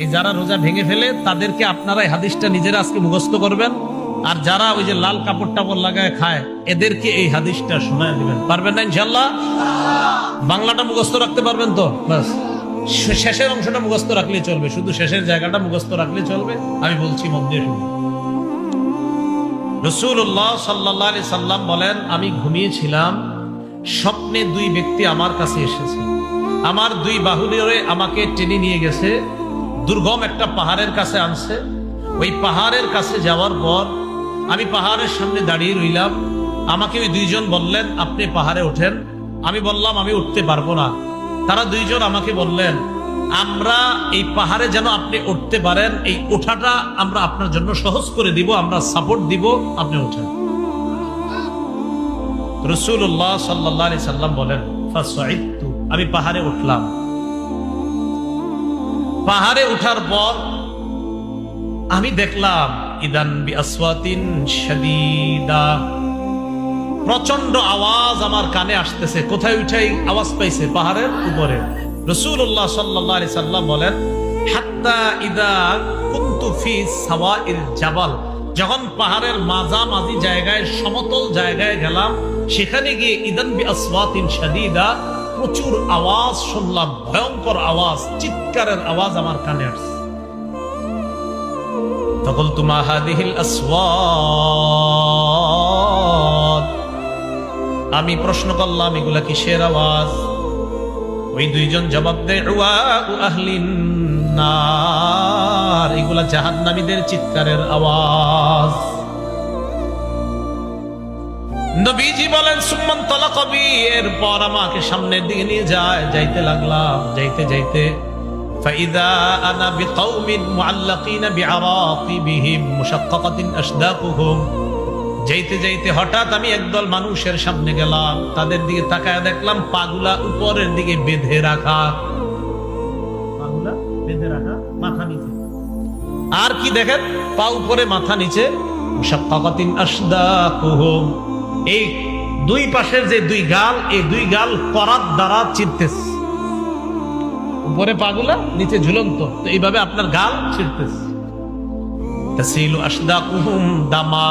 এই যারা রোজা ভেঙে ফেলে তাদেরকে আপনারা এই হাদিসটা নিজেরা আজকে মুখস্থ করবেন, আর যারা ওই যে লাল কাপড় টাপড় লাগায় খায় এদেরকে এই হাদিসটা শোনায় দিবেন। পারবেন না ইনশাল্লাহ? বাংলাটা মুখস্থ রাখতে পারবেন তো? বাস শেষের অংশটা মুখস্থ রাখলে চলবে, শুধু শেষের জায়গাটা মুখস্থ রাখলে চলবে। আমি বলছি মন দিয়ে শুনুন। রাসূলুল্লাহ সাল্লাল্লাহু আলাইহি সাল্লাম বলেন, আমি ঘুমিয়েছিলাম, স্বপ্নে দুই ব্যক্তি আমার কাছে এসেছে, আমার দুই বাহু ধরে আমাকে টেনে নিয়ে গেছে, দুর্গম একটা পাহাড়ের কাছে আনছে। ওই পাহাড়ের কাছে যাওয়ার পর আমি পাহাড়ের সামনে দাঁড়িয়ে রইলাম। আমাকে ওই দুইজন বললেন, আপনি পাহাড়ে ওঠেন। আমি বললাম, আমি উঠতে পারবো না। তারা দুইজন আমাকে বললেন, আমরা এই পাহাড়ে যেন আপনি উঠতে পারেন, এই ওঠাটা আমরা আপনার জন্য সহজ করে দিব, আমরা সাপোর্ট দিব, আপনি ওঠেন। রাসূলুল্লাহ সাল্লাল্লাহু আলাইহি সাল্লাম বলেন, ফাসাইদতু, আমি পাহাড়ে উঠলাম। পাহাড়ে ওঠার পর আমি দেখলাম ইদান বিআসওয়াতিন শাদীদা, প্রচন্ড আওয়াজ আমার কানে আসতেছে। কোথায় উঠাই আওয়াজ পাইছে? পাহাড়ের উপরে। রাসূলুল্লাহ সাল্লাল্লাহু আলাইহি সাল্লাম বলেন, হাত্তা ইদা কুনতু ফি সাওয়াইল জাবাল, যখন পাহাড়ের মাঝামাঝি জায়গায়, সমতল জায়গায় গেলাম, সেখানে গিয়ে ইদান বিআসওয়াতিন শাদীদা, প্রচুর আওয়াজ শুনলাম, ভয়ঙ্কর আওয়াজ, চিৎকারের আওয়াজ আমার কানে আসছে। ফাকুলতু মা হাদিহিল আসওয়াত, আমি প্রশ্ন করলাম, এগুলা কিসের আওয়াজ? ওই দুইজন জবাব দেয়, উআউ আহলিন নার, এগুলা জাহান্নামীদের চিৎকারের আওয়াজ। নবীজি বলেন, সুম্মান তালাকা বি, এরপর আমাকে সামনের দিকে নিয়ে যাইতে লাগলাম। যাইতে যাইতে ফাইদা আনা বিকাউমিন মুআল্লাকিনা বিআরাকিবিহিম মুশাক্কাকাতিন আশদাকুহুম, যাইতে যাইতে হঠাৎ আমি একদল মানুষের সামনে গেলাম। তাদের দিকে তাকায় দেখলাম পাগুলা উপরের দিকে বেঁধে রাখা, পাগুলা বেঁধে রাখা, মাথা নিচে। আর কি দেখেন? পা উপরে মাথা নিচে। মুশাক্কাকাতিন আশদাকুহুম, এই দুই পাশের যে দুই গাল, এই দুই গাল করাত দ্বারা চিরতেছে। উপরে পাগুলা, নিচে ঝুলন্ত, তো এইভাবে আপনার গাল ছিঁড়তেছে। তাসিলু আশদাকুহুম দামা,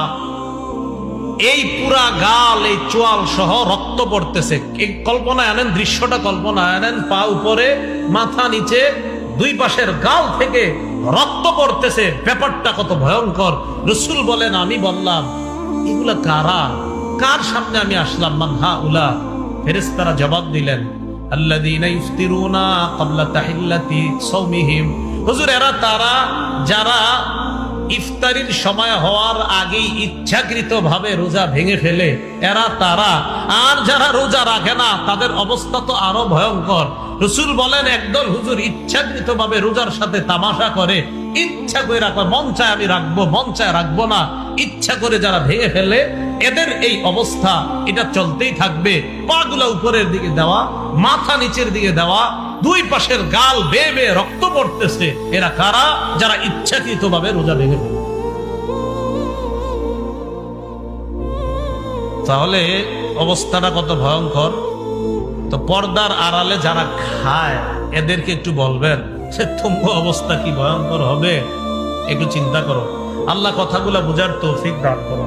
এই পুরা গাল, এই চোয়াল সহ রক্ত পড়তেছে। এই কল্পনায় আনেন, দৃশ্যটা কল্পনায় আনেন, পা উপরে মাথা নিচে, দুই পাশের গাল থেকে রক্ত পড়তেছে। ব্যাপারটা কত ভয়ঙ্কর! রাসূল বলেন, আমি বললাম, এগুলা কারা? কার সামনে আমি আসলাম? মান হাউলা? ফেরেশতারা জবাব দিলেন, আল্লাযীনা ইফতিরুনা ক্বাবলা তাহিল্লাতি সাওমিহিম, হুজুর এরা তারা যারা ইফতারির সময় হওয়ার আগেই ইচ্ছাকৃতভাবে রোজা ভেঙে ফেলে, এরা তারা। আর যারা রোজা রাখে না তাদের অবস্থা তো আরো ভয়ঙ্কর। রাসূল বলেন, একদল হুজুর ইচ্ছাকৃতভাবে রোজার সাথে তামাশা করে, ইচ্ছা করে রাখবে, মন চায় আমি রাখবো, মন চায় রাখবো না, ইচ্ছা করে যারা ভেঙে ফেলে, এদের এই অবস্থা, এটা চলতেই থাকবে। পাগুলা উপরের দিকে দেওয়া, মাথা নিচের দিকে দেওয়া, দুই পাশের গাল বেয়ে বেয়ে রক্ত পড়তেছে। এরা কারা? যারা ইচ্ছাকৃতভাবে রোজা ভেঙে ফেলে। তাহলে অবস্থাটা কত ভয়ঙ্কর! তো পর্দার আড়ালে যারা খায় এদেরকে একটু বলবেন, সে তোমার অবস্থা কি ভয়ঙ্কর হবে, একটু চিন্তা করো। আল্লাহ কথাগুলা বুঝার তৌফিক দান করো।